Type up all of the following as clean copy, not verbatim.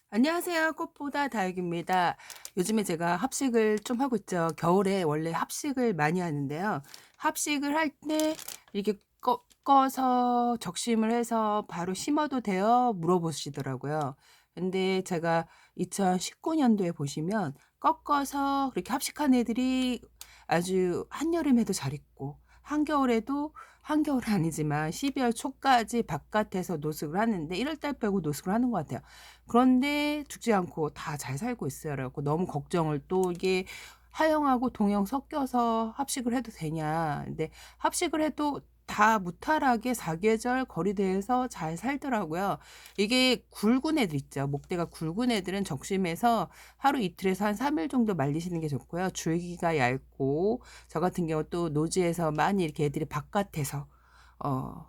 안녕하세요. 꽃보다 다육입니다. 요즘에 제가 합식을 좀 하고 있죠. 겨울에 원래 합식을 많이 하는데요. 합식을 할 때 이렇게 꺾어서 적심을 해서 바로 심어도 돼요? 물어보시더라고요. 근데 제가 2019년도에 보시면 꺾어서 그렇게 합식한 애들이 아주 한여름에도 잘 있고 한겨울에도 한겨울은 아니지만 12월 초까지 바깥에서 노숙을 하는데 1월 달 빼고 노숙을 하는 것 같아요. 그런데 죽지 않고 다 잘 살고 있어요. 그래 갖고 너무 걱정을 또 이게 하영하고 동영 섞여서 합식을 해도 되냐. 근데 합식을 해도 다 무탈하게 사계절 거리대에서 잘 살더라고요. 이게 굵은 애들 있죠. 목대가 굵은 애들은 적심해서 하루 이틀에서 한 3일 정도 말리시는 게 좋고요. 줄기가 얇고 저 같은 경우 또 노지에서 많이 이렇게 애들이 바깥에서 어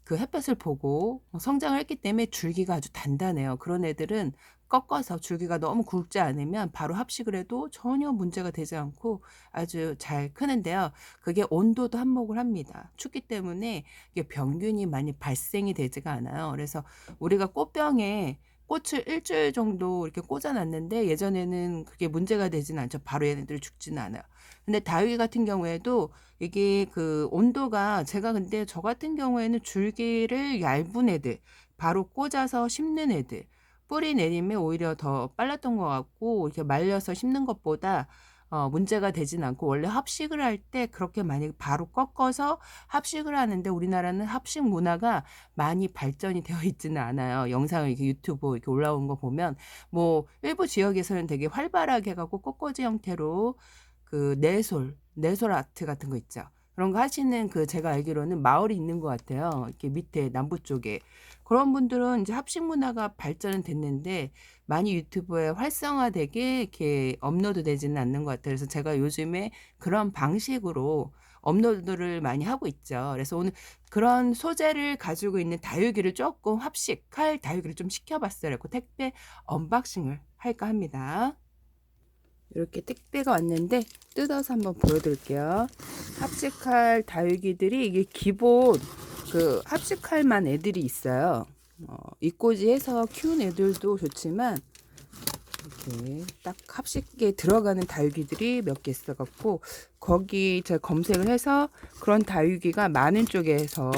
그 햇볕을 보고 성장을 했기 때문에 줄기가 아주 단단해요. 그런 애들은 꺾어서 줄기가 너무 굵지 않으면 바로 합식을 해도 전혀 문제가 되지 않고 아주 잘 크는데요. 그게 온도도 한몫을 합니다. 춥기 때문에 이게 병균이 많이 발생이 되지가 않아요. 그래서 우리가 꽃병에 꽃을 일주일 정도 이렇게 꽂아 놨는데 예전에는 그게 문제가 되진 않죠. 바로 얘네들이 죽지는 않아요. 근데 다육이 같은 경우에도 이게 그 온도가 제가 근데 저 같은 경우에는 줄기를 얇은 애들 바로 꽂아서 심는 애들 뿌리 내림에 오히려 더 빨랐던 것 같고 이렇게 말려서 심는 것보다 문제가 되진 않고 원래 합식을 할 때 그렇게 많이 바로 꺾어서 합식을 하는데 우리나라는 합식 문화가 많이 발전이 되어 있지는 않아요. 영상을 이렇게 유튜브 이렇게 올라온 거 보면 뭐 일부 지역에서는 되게 활발하게 해 갖고 꽃꽂이 형태로 그 내솔 아트 같은 거 있죠. 그런 거 하시는 그 제가 알기로는 마을이 있는 것 같아요. 이렇게 밑에 남부 쪽에. 그런 분들은 이제 합식 문화가 발전은 됐는데 많이 유튜브에 활성화되게 이렇게 업로드 되지는 않는 것 같아요. 그래서 제가 요즘에 그런 방식으로 업로드를 많이 하고 있죠. 그래서 오늘 그런 소재를 가지고 있는 다육이를 조금 합식할 다육이를 좀 시켜봤어요. 그래서 택배 언박싱을 할까 합니다. 이렇게 택배가 왔는데 뜯어서 한번 보여드릴게요. 합식할 다육이들이 이게 기본 그 합식할 만 애들이 있어요. 이꼬지해서 키운 애들도 좋지만 이렇게 딱 합식에 들어가는 다육이들이 몇 개 있어갖고 거기 제가 검색을 해서 그런 다육이가 많은 쪽에서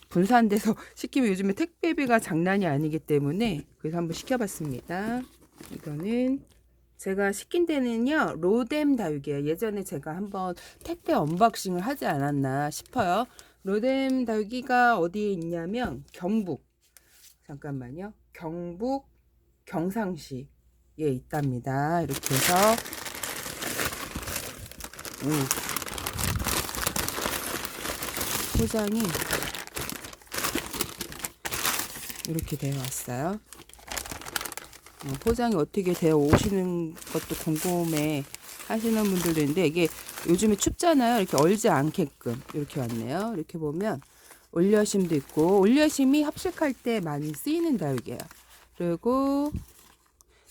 분산돼서 시키면 요즘에 택배비가 장난이 아니기 때문에 그래서 한번 시켜봤습니다. 이거는 제가 시킨 데는요 로뎀 다육이에요. 예전에 제가 한번 택배 언박싱을 하지 않았나 싶어요. 로뎀 다육이가 어디에 있냐면 경북, 잠깐만요, 경북 경상시에 있답니다. 이렇게 해서 포장이 이렇게 되어 왔어요. 포장이 어떻게 되어 오시는 것도 궁금해 하시는 분들도 있는데 이게 요즘에 춥잖아요. 이렇게 얼지 않게끔 이렇게 왔네요. 이렇게 보면 올려심도 있고 올려심이 합식할 때 많이 쓰이는 다육이에요. 그리고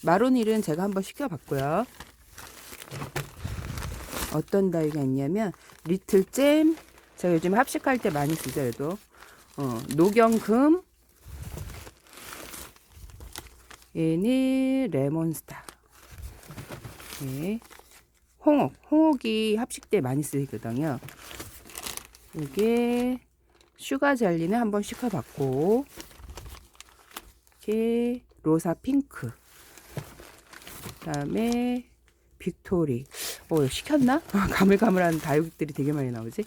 마로닐은 제가 한번 시켜봤고요. 어떤 다육이가 있냐면 리틀잼, 제가 요즘 합식할 때 많이 쓰죠. 얘도 노경금, 얘는 레몬스타, 네. 홍옥이 합식 때 많이 쓰이거든요. 이게 슈가 젤리는 한번 시켜봤고, 이게 로사 핑크, 그다음에 빅토리. 시켰나? 가물가물한 다육들이 되게 많이 나오지.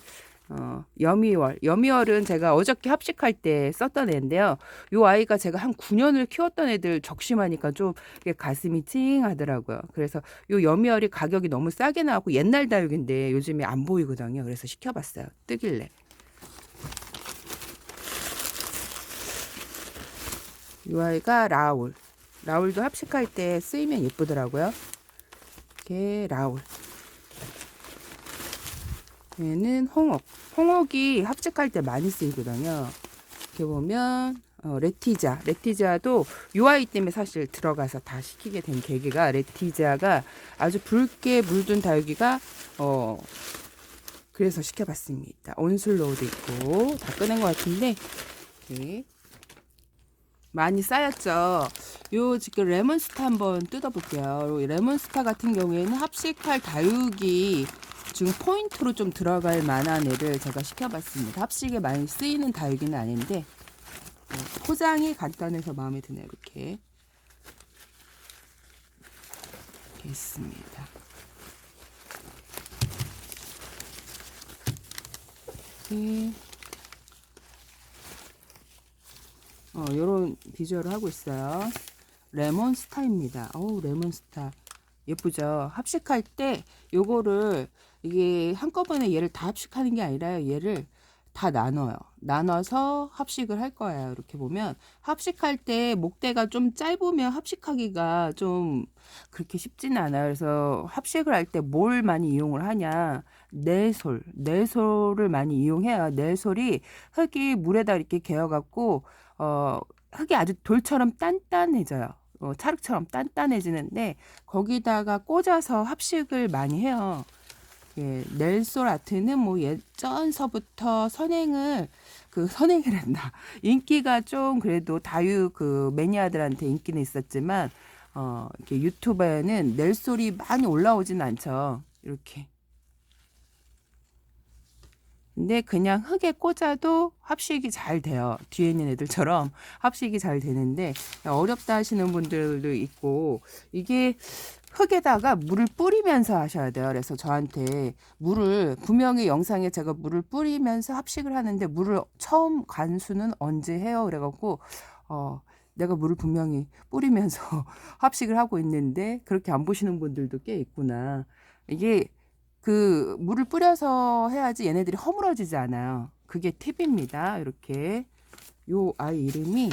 여미월은 제가 어저께 합식할 때 썼던 애인데요. 요 아이가 제가 한 9년을 키웠던 애들 적심하니까 좀 가슴이 찡하더라고요. 그래서 요 여미월이 가격이 너무 싸게 나왔고 옛날 다육인데 요즘에 안 보이거든요. 그래서 시켜봤어요. 뜨길래. 요 아이가 라울도 합식할 때 쓰이면 예쁘더라고요. 이게 라울. 얘는 홍옥이 합식할 때 많이 쓰이거든요. 이렇게 보면 레티자도 요 아이 때문에 사실 들어가서 다 시키게 된 계기가 레티자가 아주 붉게 물든 다육이가 그래서 시켜봤습니다. 온슬로우도 있고 다 꺼낸 것 같은데 네. 많이 쌓였죠. 요 지금 레몬스타 한번 뜯어볼게요. 요 레몬스타 같은 경우에는 합식할 다육이 지금 포인트로 좀 들어갈 만한 애를 제가 시켜봤습니다. 합식에 많이 쓰이는 다육이는 아닌데 포장이 간단해서 마음에 드네요. 이렇게 있습니다. 이렇게 요런 비주얼을 하고 있어요. 레몬스타입니다. 어우, 레몬스타 예쁘죠? 합식할 때 요거를 이게 한꺼번에 얘를 다 합식하는 게 아니라 얘를 다 나눠요. 나눠서 합식을 할 거예요. 이렇게 보면 합식할 때 목대가 좀 짧으면 합식하기가 좀 그렇게 쉽지는 않아요. 그래서 합식을 할 때 뭘 많이 이용을 하냐? 내솔을 많이 이용해요. 내솔이 흙이 물에다 이렇게 개어갖고 흙이 아주 돌처럼 단단해져요. 찰흙처럼 단단해지는데 거기다가 꽂아서 합식을 많이 해요. 예, 넬솔 아트는 뭐 예전서부터 선행을 한다. 인기가 좀 그래도 다육 그 매니아들한테 인기는 있었지만 이렇게 유튜브에는 넬솔이 많이 올라오진 않죠. 이렇게. 근데 그냥 흙에 꽂아도 합식이 잘 돼요. 뒤에 있는 애들처럼 합식이 잘 되는데 어렵다 하시는 분들도 있고 이게 흙에다가 물을 뿌리면서 하셔야 돼요. 그래서 저한테 물을 분명히 영상에 제가 물을 뿌리면서 합식을 하는데 물을 처음 관수는 언제 해요? 그래갖고 내가 물을 분명히 뿌리면서 합식을 하고 있는데 그렇게 안 보시는 분들도 꽤 있구나. 이게 그 물을 뿌려서 해야지 얘네들이 허물어지지 않아요. 그게 팁입니다. 이렇게 요 아이 이름이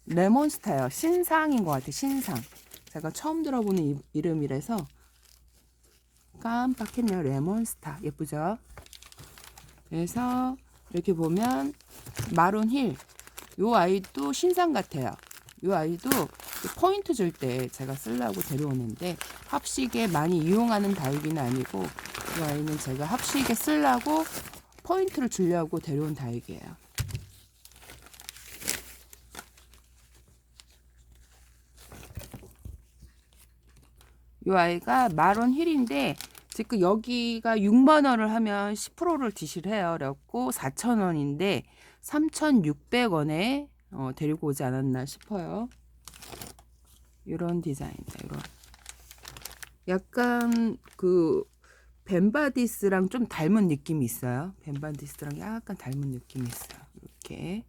레몬스타예요. 신상인 것 같아요. 신상. 제가 처음 들어보는 이름이라서 깜빡했네요. 레몬스타 예쁘죠? 그래서 이렇게 보면 마론 힐. 요 아이도 신상 같아요. 요 아이도 포인트 줄 때 제가 쓰려고 데려오는데 합식에 많이 이용하는 다육이는 아니고 이 아이는 제가 합식에 쓰려고 포인트를 주려고 데려온 다육이에요. 이 아이가 마론 힐인데 지금 여기가 6만 원을 하면 10%를 디시를 해요. 그래갖고 4,000원인데 3,600원에 데리고 오지 않았나 싶어요. 이런 디자인이다. 이런 약간 그 벤바디스랑 좀 닮은 느낌이 있어요. 벤바디스랑 약간 닮은 느낌이 있어요. 이렇게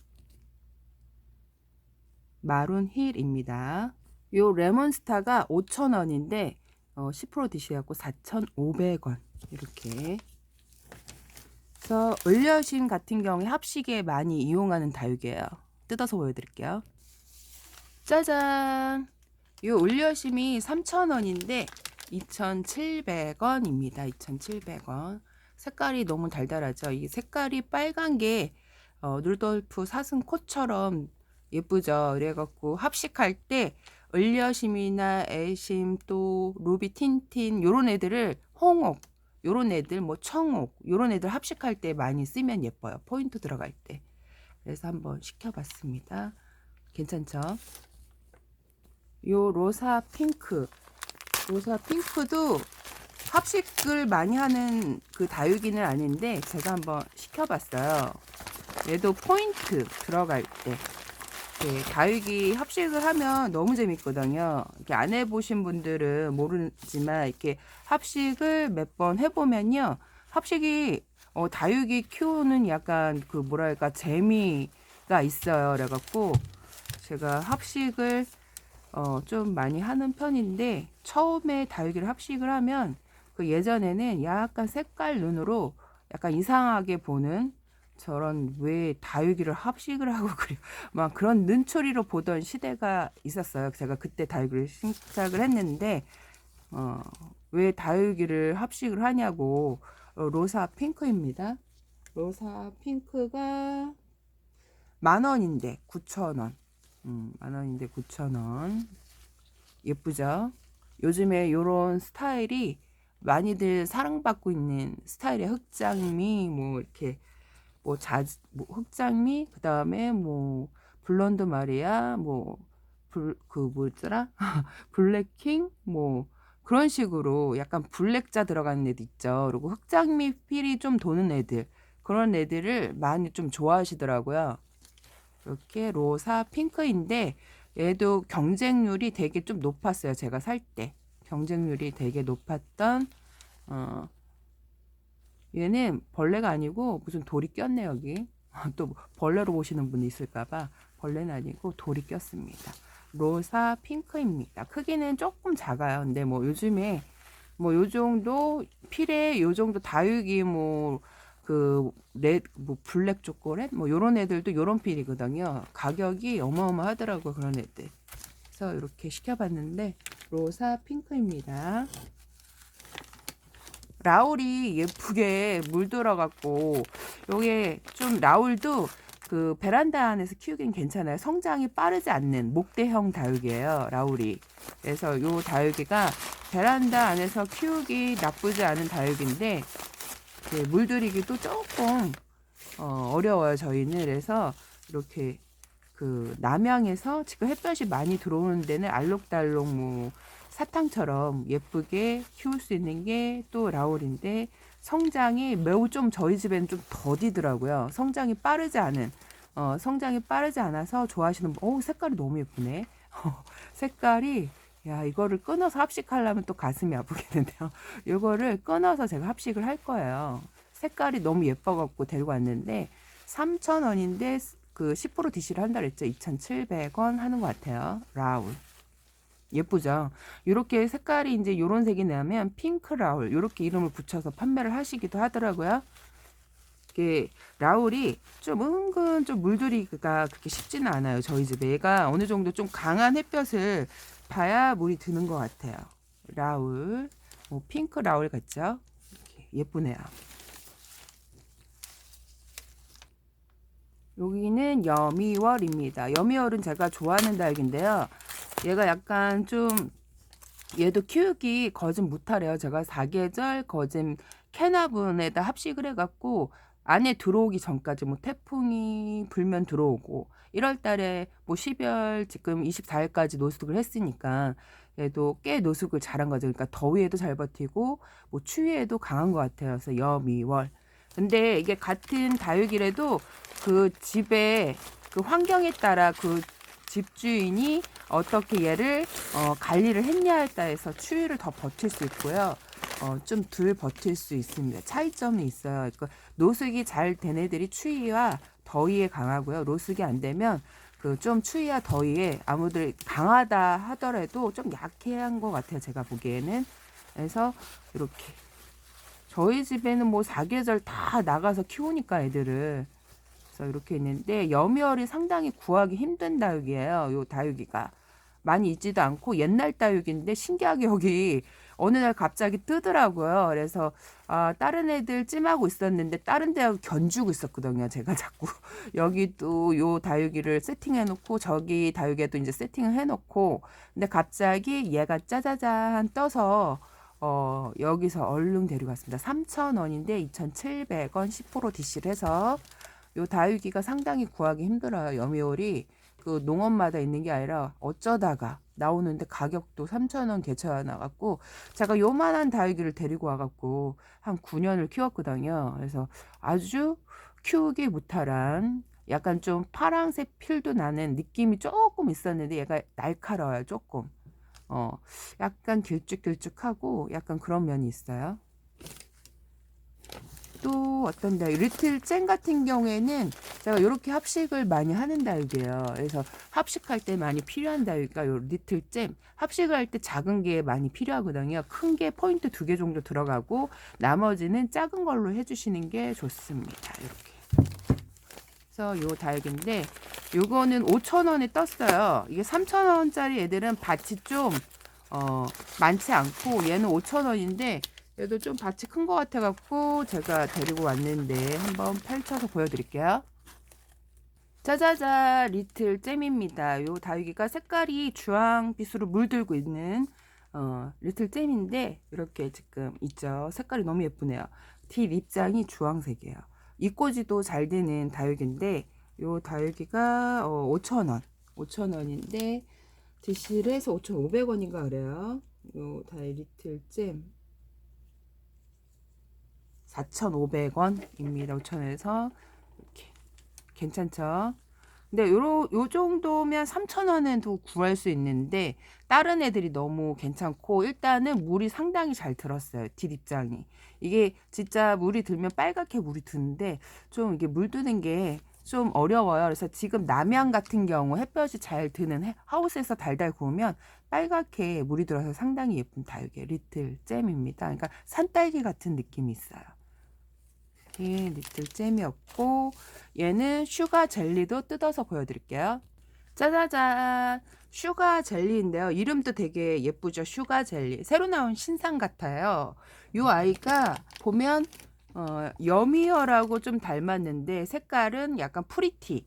마론 힐입니다. 요 레몬스타가 5,000원인데 10% 디시하고 4,500원 이렇게. 그래서 을려신 같은 경우에 합식에 많이 이용하는 다육이에요. 뜯어서 보여드릴게요. 짜잔! 요 을려심이 3,000원인데 2,700원입니다. 2,700원. 색깔이 너무 달달하죠. 이 색깔이 빨간 게 루돌프 사슴코처럼 예쁘죠. 그래갖고 합식할 때 을려심이나 애심 또 루비 틴틴 요런 애들을 홍옥 요런 애들 뭐 청옥 요런 애들 합식할 때 많이 쓰면 예뻐요. 포인트 들어갈 때. 그래서 한번 시켜봤습니다. 괜찮죠? 요 로사 핑크도 합식을 많이 하는 그 다육이는 아닌데 제가 한번 시켜봤어요. 얘도 포인트 들어갈 때 다육이 합식을 하면 너무 재밌거든요. 이렇게 안 해보신 분들은 모르지만 이렇게 합식을 몇 번 해보면요, 합식이 다육이 키우는 약간 그 뭐랄까 재미가 있어요. 그래갖고 제가 합식을 좀 많이 하는 편인데 처음에 다육이를 합식을 하면 그 예전에는 약간 색깔 눈으로 약간 이상하게 보는 저런 왜 다육이를 합식을 하고 그래 막 그런 눈초리로 보던 시대가 있었어요. 제가 그때 다육이를 시작을 했는데 왜 다육이를 합식을 하냐고. 로사 핑크입니다. 로사 핑크가 10,000원인데 9,000원. 10,000원인데 9,000원. 예쁘죠? 요즘에 요런 스타일이 많이들 사랑받고 있는 스타일의 흑장미 뭐 이렇게 뭐 흑장미 그다음에 뭐 블론드 마리아, 뭐, 뭐였더라? 블랙킹? 뭐, 그런 식으로 약간 블랙자 들어가는 애들 있죠. 그리고 흑장미 필이 좀 도는 애들. 그런 애들을 많이 좀 좋아하시더라고요. 이렇게 로사 핑크인데 얘도 경쟁률이 되게 좀 높았어요. 제가 살 때. 경쟁률이 되게 높았던, 어, 얘는 벌레가 아니고 무슨 돌이 꼈네, 여기. 또 벌레로 보시는 분이 있을까봐. 벌레는 아니고 돌이 꼈습니다. 로사 핑크입니다. 크기는 조금 작아요. 근데 뭐 요즘에 뭐 요 정도 필에 요 정도 다육이 뭐 그 뭐 블랙 초콜릿 뭐 요런 애들도 요런 필이거든요. 가격이 어마어마하더라고요. 그런 애들. 그래서 이렇게 시켜봤는데 로사 핑크입니다. 라울이 예쁘게 물들어갖고 요게 좀 라울도 그 베란다 안에서 키우긴 괜찮아요. 성장이 빠르지 않는 목대형 다육이에요. 라울이. 그래서 요 다육이가 베란다 안에서 키우기 나쁘지 않은 다육인데 물들이기도 조금 어려워요. 저희는. 그래서 이렇게 그 남양에서 지금 햇볕이 많이 들어오는 데는 알록달록 뭐 사탕처럼 예쁘게 키울 수 있는 게 또 라울인데 성장이 매우 좀 저희 집에는 좀 더디더라고요. 성장이 빠르지 않아서 좋아하시는 분, 색깔이 너무 예쁘네. 색깔이 야 이거를 끊어서 합식하려면 또 가슴이 아프겠는데요. 이거를 끊어서 제가 합식을 할 거예요. 색깔이 너무 예뻐갖고 데리고 왔는데 3,000원인데 그 10% DC를 한다 그랬죠. 2,700원 하는 것 같아요. 라울. 예쁘죠? 이렇게 색깔이 이제 요런 색이 나면 핑크 라울 이렇게 이름을 붙여서 판매를 하시기도 하더라고요. 이게 라울이 좀 은근 좀 물들이기가 그렇게 쉽지는 않아요. 저희 집에 얘가 어느 정도 좀 강한 햇볕을 봐야 물이 드는 것 같아요. 라울, 뭐 핑크 라울 같죠? 이렇게 예쁘네요. 여기는 여미월입니다. 여미월은 제가 좋아하는 다육인데요. 얘가 약간 좀 얘도 키우기 거진 못하래요. 제가 사계절 거진 캐나분에다 합식을 해갖고 안에 들어오기 전까지 뭐 태풍이 불면 들어오고 1월 달에 뭐 12월 지금 24일까지 노숙을 했으니까 얘도 꽤 노숙을 잘한 거죠. 그러니까 더위에도 잘 버티고 뭐 추위에도 강한 것 같아요. 그래서 여미월. 근데 이게 같은 다육이라도 그 집에 그 환경에 따라 그 집주인이 어떻게 얘를 관리를 했냐에 따라서 추위를 더 버틸 수 있고요. 좀 덜 버틸 수 있습니다. 차이점이 있어요. 그러니까 노숙이 잘 된 애들이 추위와 더위에 강하고요. 노숙이 안 되면 그 좀 추위와 더위에 아무들 강하다 하더라도 좀 약해한 것 같아요. 제가 보기에는. 그래서 이렇게 저희 집에는 뭐 사계절 다 나가서 키우니까 애들을. 그래서 이렇게 있는데 여미월이 상당히 구하기 힘든 다육이에요. 요 다육이가 많이 있지도 않고 옛날 다육인데 신기하게 여기 어느 날 갑자기 뜨더라고요. 그래서 다른 애들 찜하고 있었는데 다른 데하고 견주고 있었거든요. 제가 자꾸 여기 또 요 다육이를 세팅해 놓고 저기 다육에도 이제 세팅을 해 놓고 근데 갑자기 얘가 짜자잔 떠서 여기서 얼른 데려갔습니다. 3,000원인데 2,700원 10% DC를 해서 요 다육이가 상당히 구하기 힘들어요. 여미월이 그 농원마다 있는 게 아니라 어쩌다가 나오는데 가격도 3,000원 개체가 나갔고 제가 요만한 다육이를 데리고 와갖고 한 9년을 키웠거든요. 그래서 아주 키우기 무탈한 약간 좀 파랑색 필도 나는 느낌이 조금 있었는데 얘가 날카로워요. 조금. 약간 길쭉길쭉하고 약간 그런 면이 있어요. 또 어떤 다육, 리틀 잼 같은 경우에는 제가 이렇게 합식을 많이 하는 다육이에요. 그래서 합식할 때 많이 필요한 다육이가 요 리틀 잼. 합식을 할 때 작은 게 많이 필요하거든요. 큰 게 포인트 2개 정도 들어가고 나머지는 작은 걸로 해주시는 게 좋습니다. 이렇게. 그래서 요 다육인데 요거는 5,000원에 떴어요. 이게 3,000원짜리 애들은 밭이 좀 많지 않고 얘는 5,000원인데 얘도 좀 밭이 큰 것 같아 갖고 제가 데리고 왔는데 한번 펼쳐서 보여드릴게요. 짜자자 리틀 잼입니다. 요 다육이가 색깔이 주황빛으로 물들고 있는 리틀 잼인데 이렇게 지금 있죠. 색깔이 너무 예쁘네요. 뒷 입장이 주황색이에요. 이꼬지도 잘 되는 다육인데 요 다육이가 5,000원. 5,000원인데 DC를 해서 5,500원인가 그래요. 요 다이 리틀 잼 4,500원입니다. 5,000원에서 이렇게 괜찮죠? 근데 요 정도면 3,000원에도 구할 수 있는데 다른 애들이 너무 괜찮고 일단은 물이 상당히 잘 들었어요. 뒷입장이. 이게 진짜 물이 들면 빨갛게 물이 드는데 좀 이게 물 드는 게 좀 어려워요. 그래서 지금 남양 같은 경우 햇볕이 잘 드는 하우스에서 달달 구우면 빨갛게 물이 들어서 상당히 예쁜 다육이 리틀 잼입니다. 그러니까 산딸기 같은 느낌이 있어요. 이렇게 리틀 잼이었고 얘는 슈가 젤리도 뜯어서 보여드릴게요. 짜자잔, 슈가 젤리인데요. 이름도 되게 예쁘죠. 슈가 젤리 새로 나온 신상 같아요. 이 아이가 보면 여미어라고 좀 닮았는데 색깔은 약간 프리티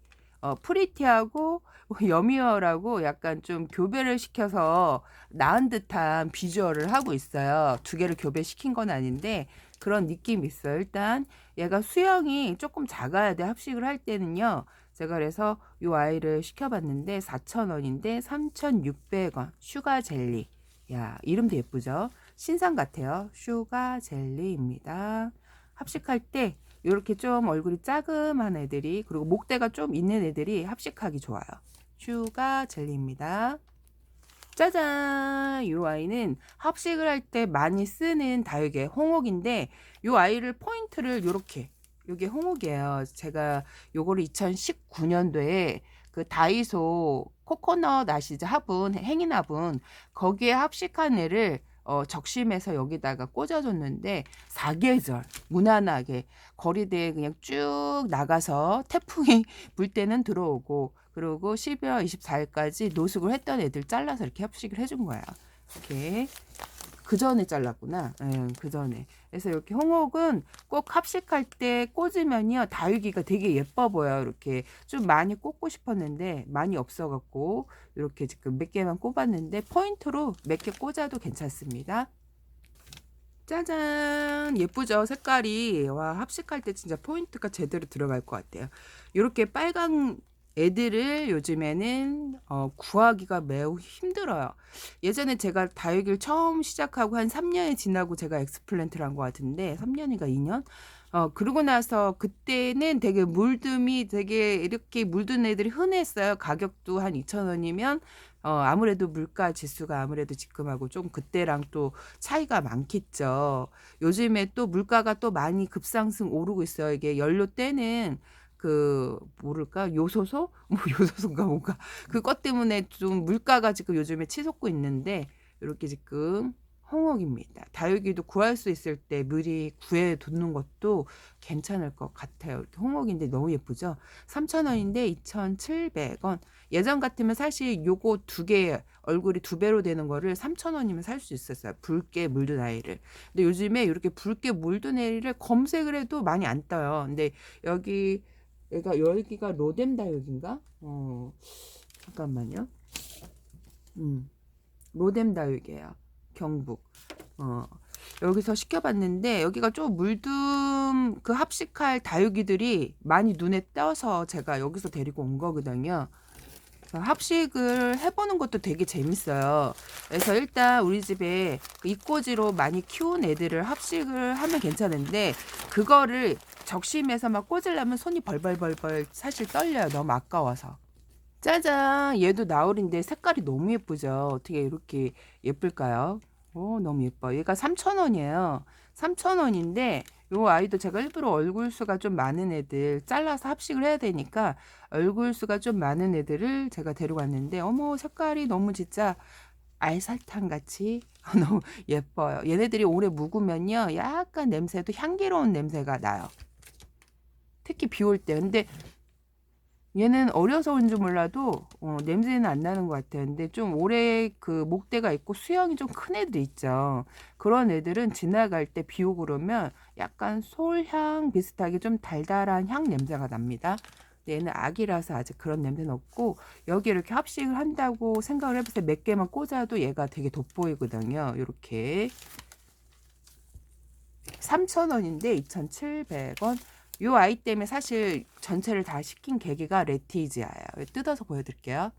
프리티하고 여미어라고 약간 좀 교배를 시켜서 나은 듯한 비주얼을 하고 있어요. 두 개를 교배시킨 건 아닌데 그런 느낌이 있어요. 일단 얘가 수영이 조금 작아야 돼. 합식을 할 때는요. 제가 그래서 이 아이를 시켜봤는데 4,000원인데 3,600원 슈가 젤리. 야, 이름도 예쁘죠? 신상 같아요. 슈가 젤리입니다. 합식할 때 이렇게 좀 얼굴이 자그만 애들이 그리고 목대가 좀 있는 애들이 합식하기 좋아요. 슈가 젤리입니다. 짜잔! 이 아이는 합식을 할 때 많이 쓰는 다육의 홍옥인데 이 아이를 포인트를 요렇게 요게 홍옥이에요. 제가 요거를 2019년도에 그 다이소 코코넛 아시죠? 화분, 행인 화분 거기에 합식한 애를 적심해서 여기다가 꽂아줬는데 사계절 무난하게 거리대에 그냥 쭉 나가서 태풍이 불 때는 들어오고 그리고 12월 24일까지 노숙을 했던 애들 잘라서 이렇게 합식을 해준 거야. 이렇게 그 전에 잘랐구나. 그 전에. 그래서 이렇게 홍옥은 꼭 합식할 때 꽂으면요 다육이가 되게 예뻐 보여요. 이렇게 좀 많이 꽂고 싶었는데 많이 없어갖고 이렇게 지금 몇 개만 꼽았는데 포인트로 몇 개 꽂아도 괜찮습니다. 짜잔 예쁘죠 색깔이. 와 합식할 때 진짜 포인트가 제대로 들어갈 것 같아요. 이렇게 빨간 애들을 요즘에는 구하기가 매우 힘들어요. 예전에 제가 다육이를 처음 시작하고 한 3년이 지나고 제가 엑스플랜트를 한 것 같은데 3년인가 2년? 그러고 나서 그때는 되게 물듬이 되게 이렇게 물든 애들이 흔했어요. 가격도 한 2,000원이면 아무래도 물가 지수가 아무래도 지금하고 좀 그때랑 또 차이가 많겠죠. 요즘에 또 물가가 또 많이 급상승 오르고 있어요. 이게 연료 때는 그 뭐랄까 요소소 뭐 요소소인가 뭔가 그것 때문에 좀 물가가 지금 요즘에 치솟고 있는데 이렇게 지금 홍옥입니다. 다육이도 구할 수 있을 때 미리 구해 두는 것도 괜찮을 것 같아요. 이렇게 홍옥인데 너무 예쁘죠? 3,000원인데 2,700원. 예전 같으면 사실 요거 두 개 얼굴이 두 배로 되는 거를 3,000원이면 살 수 있었어요. 붉게 물든 아이를. 근데 요즘에 이렇게 붉게 물든 아이를 검색을 해도 많이 안 떠요. 근데 여기 여기가 로뎀 다육인가? 잠깐만요. 로뎀 다육이에요. 경북. 어, 여기서 시켜봤는데 여기가 좀 물듬 그 합식할 다육이들이 많이 눈에 띄어서 제가 여기서 데리고 온 거거든요. 합식을 해보는 것도 되게 재밌어요. 그래서 일단 우리 집에 그 이꼬지로 많이 키운 애들을 합식을 하면 괜찮은데 그거를 적심해서 막 꽂으려면 손이 벌벌벌벌 사실 떨려요. 너무 아까워서. 짜잔 얘도 나올인데 색깔이 너무 예쁘죠. 어떻게 이렇게 예쁠까요? 너무 예뻐. 얘가 3,000원이에요. 3,000원인데 요 아이도 제가 일부러 얼굴 수가 좀 많은 애들 잘라서 합식을 해야 되니까 얼굴 수가 좀 많은 애들을 제가 데려왔는데 어머 색깔이 너무 진짜 알사탕 같이 너무 예뻐요. 얘네들이 오래 묵으면요 약간 냄새도 향기로운 냄새가 나요. 특히 비 올 때. 근데 얘는 어려서 온지 몰라도 냄새는 안 나는 것 같아요. 근데 좀 오래 그 목대가 있고 수영이 좀 큰 애들 있죠. 그런 애들은 지나갈 때 비 오고 그러면 약간 솔향 비슷하게 좀 달달한 향 냄새가 납니다. 근데 얘는 아기라서 아직 그런 냄새는 없고 여기 이렇게 합식을 한다고 생각을 해보세요. 몇 개만 꽂아도 얘가 되게 돋보이거든요. 이렇게 3,000원인데 2,700원 요 아이 때문에 사실 전체를 다 시킨 계기가 레티지아예요. 뜯어서 보여드릴게요.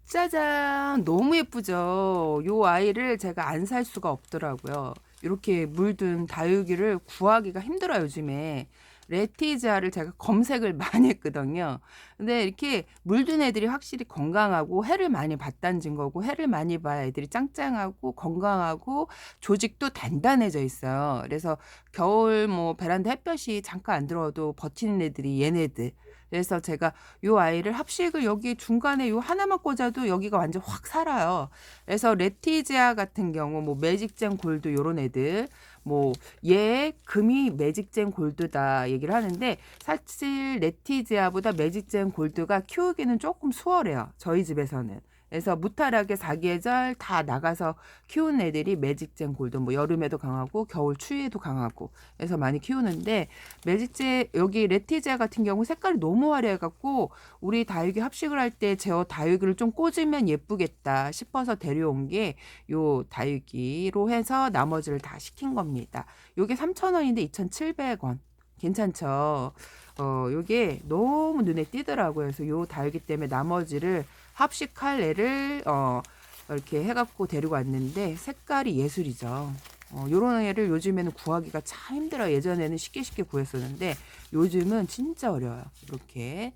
짜잔! 너무 예쁘죠? 요 아이를 제가 안 살 수가 없더라고요. 이렇게 물든 다육이를 구하기가 힘들어요, 요즘에. 레티지아를 제가 검색을 많이 했거든요. 근데 이렇게 물든 애들이 확실히 건강하고 해를 많이 받다는 거고, 해를 많이 봐야 애들이 짱짱하고 건강하고 조직도 단단해져 있어요. 그래서 겨울 뭐 베란다 햇볕이 잠깐 안 들어와도 버티는 애들이 얘네들. 그래서 제가 요 아이를 합식을 여기 중간에 요 하나만 꽂아도 여기가 완전 확 살아요. 그래서 레티지아 같은 경우 뭐 매직젠 골드 요런 애들 뭐 얘 금이 매직젠 골드다 얘기를 하는데 사실 레티지아보다 매직젠 골드가 키우기는 조금 수월해요. 저희 집에서는. 그래서 무탈하게 사계절 다 나가서 키우는 애들이 매직젠 골드 뭐 여름에도 강하고 겨울 추위에도 강하고 그래서 많이 키우는데 매직제 여기 레티지아 같은 경우 색깔이 너무 화려해 갖고 우리 다육이 합식을 할 때 제어 다육이를 좀 꽂으면 예쁘겠다 싶어서 데려온 게 요 다육이로 해서 나머지를 다 시킨 겁니다. 요게 3,000원인데 2,700원. 괜찮죠? 요게 너무 눈에 띄더라고요. 그래서 요 다육이 때문에 나머지를 합식할 애를 이렇게 해갖고 데리고 왔는데 색깔이 예술이죠. 요런 애를 요즘에는 구하기가 참 힘들어요. 예전에는 쉽게 구했었는데 요즘은 진짜 어려워요. 이렇게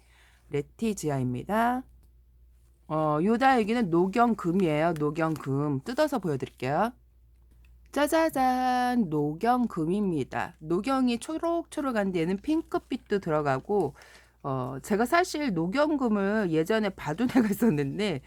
레티지아입니다. 요다 여기는 녹영금이에요. 녹영금 뜯어서 보여드릴게요. 짜자잔 녹영금입니다. 녹영이 초록초록한 데는 핑크빛도 들어가고 제가 사실 녹영금을 예전에 봐둔 애가 있었는데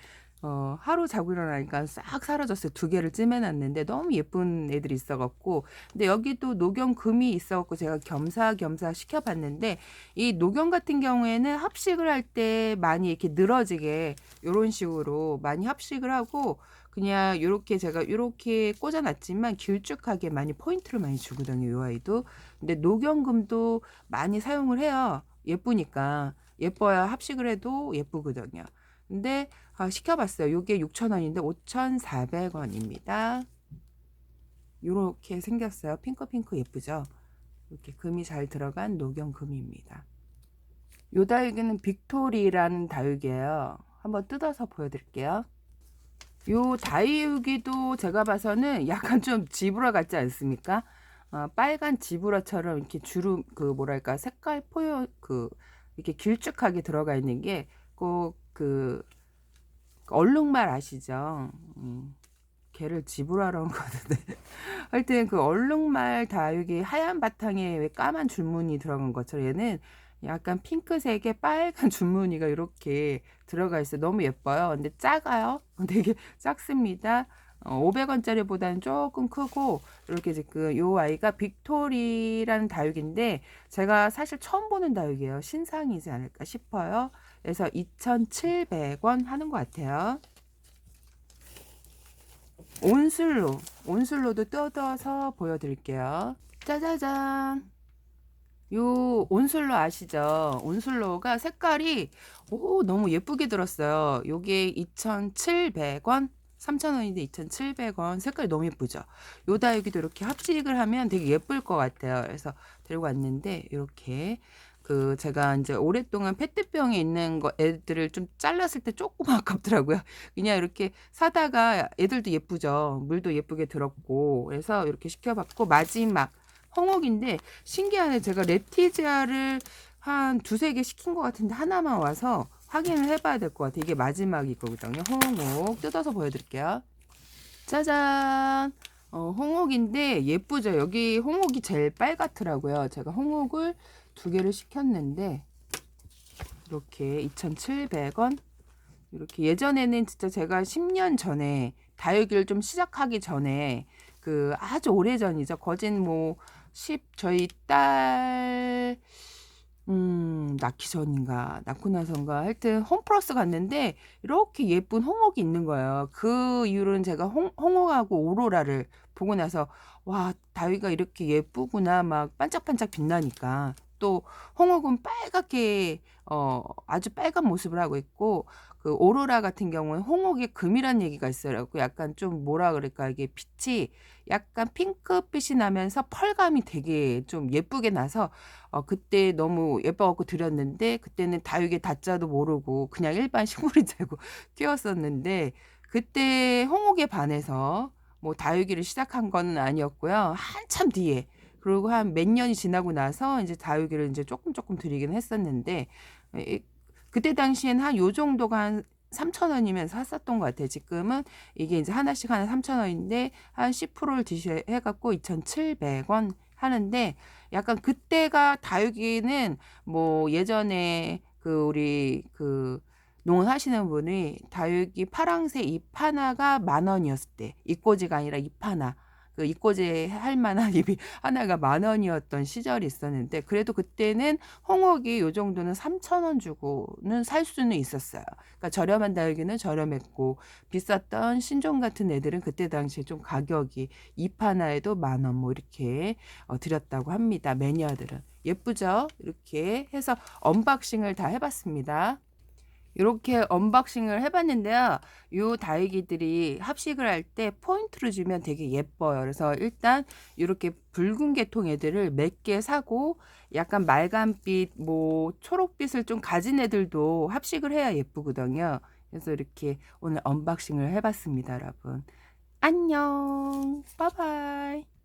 하루 자고 일어나니까 싹 사라졌어요. 두 개를 찜해놨는데 너무 예쁜 애들이 있어갖고 근데 여기도 녹영금이 있어갖고 제가 겸사겸사 시켜봤는데 이 녹영 같은 경우에는 합식을 할 때 많이 이렇게 늘어지게 이런 식으로 많이 합식을 하고 그냥 요렇게 제가 요렇게 꽂아놨지만 길쭉하게 많이 포인트를 많이 주거든요. 요 아이도. 근데 녹영금도 많이 사용을 해요. 예쁘니까. 예뻐야 합식을 해도 예쁘거든요. 근데 시켜봤어요. 요게 6,000원인데 5,400원입니다. 요렇게 생겼어요. 핑크핑크 예쁘죠? 이렇게 금이 잘 들어간 녹영금입니다. 요 다육이는 빅토리라는 다육이에요. 한번 뜯어서 보여드릴게요. 요 다육이도 제가 봐서는 약간 좀 지브라 같지 않습니까? 빨간 지브라처럼 이렇게 주름 그 뭐랄까 색깔 포효 그 이렇게 길쭉하게 들어가 있는 게 꼭 그 얼룩말 아시죠? 걔를 지브라라고 하는데 하여튼 그 얼룩말 다육이 하얀 바탕에 왜 까만 줄무늬 들어간 것처럼 얘는 약간 핑크색에 빨간 줄무늬가 이렇게 들어가 있어요. 너무 예뻐요. 근데 작아요. 되게 작습니다. 500원짜리보다는 조금 크고 이렇게 지금 요 아이가 빅토리라는 다육인데 제가 사실 처음 보는 다육이에요. 신상이지 않을까 싶어요. 그래서 2,700원 하는 것 같아요. 온슬로도 뜯어서 보여드릴게요. 짜자잔. 요 온슬로 아시죠? 온슬로가 색깔이 너무 예쁘게 들었어요. 요게 2,700원, 3,000원인데 2,700원. 색깔이 너무 예쁘죠? 요 다육이도 이렇게 합식을 하면 되게 예쁠 것 같아요. 그래서 들고 왔는데 이렇게 그 제가 이제 오랫동안 페트병에 있는 거 애들을 좀 잘랐을 때 조금 아깝더라고요. 그냥 이렇게 사다가 애들도 예쁘죠. 물도 예쁘게 들었고 그래서 이렇게 시켜봤고 마지막 홍옥인데 신기하네. 제가 레티지아를 한 두세 개 시킨 것 같은데 하나만 와서 확인을 해봐야 될 것 같아요. 이게 마지막이거든요. 홍옥 뜯어서 보여드릴게요. 짜잔. 홍옥인데 예쁘죠. 여기 홍옥이 제일 빨갛더라고요. 제가 홍옥을 두 개를 시켰는데 이렇게 2,700원. 이렇게 예전에는 진짜 제가 10년 전에 다육이를 좀 시작하기 전에 그 아주 오래 전이죠. 거진 뭐 저희 딸 낳기 전인가 낳고 나선가 하여튼 홈플러스 갔는데 이렇게 예쁜 홍옥이 있는 거예요. 그 이후로는 제가 홍옥하고 오로라를 보고 나서 와 다위가 이렇게 예쁘구나 막 반짝반짝 빛나니까 또 홍옥은 빨갛게 아주 빨간 모습을 하고 있고 그 오로라 같은 경우는 홍옥의 금이란 얘기가 있어요. 그 약간 좀 뭐라 그럴까 이게 빛이 약간 핑크빛이 나면서 펄감이 되게 좀 예쁘게 나서 그때 너무 예뻐 갖고 드렸는데 그때는 다육이 다자도 모르고 그냥 일반 식물이 되고 키웠었는데 그때 홍옥에 반해서 뭐 다육이를 시작한 거는 아니었고요. 한참 뒤에 그리고 한 몇 년이 지나고 나서 이제 다육이를 이제 조금 드리긴 했었는데 이 그때 당시엔 한 요 정도가 한 3,000원이면 샀었던 것 같아요. 지금은 이게 이제 하나씩 한 3,000원인데 한 10%를 드셔 해 갖고 2,700원 하는데 약간 그때가 다육이는 뭐 예전에 그 우리 그 농사하시는 분이 다육이 파랑새 잎 하나가 10,000원이었을 때 이꼬지가 아니라 잎 하나 그 이꼬지 할 만한 잎이 하나가 10,000원이었던 시절이 있었는데 그래도 그때는 홍옥이 요 정도는 3,000원 주고는 살 수는 있었어요. 그러니까 저렴한 다육이는 저렴했고 비쌌던 신종 같은 애들은 그때 당시에 좀 가격이 잎 하나에도 10,000원 뭐 이렇게 드렸다고 합니다. 매니아들은. 예쁘죠? 이렇게 해서 언박싱을 다 해봤습니다. 이렇게 언박싱을 해봤는데요. 요 다육이들이 합식을 할 때 포인트를 주면 되게 예뻐요. 그래서 일단 이렇게 붉은 계통 애들을 몇 개 사고 약간 말간빛, 뭐 초록빛을 좀 가진 애들도 합식을 해야 예쁘거든요. 그래서 이렇게 오늘 언박싱을 해봤습니다, 여러분. 안녕. 빠바이.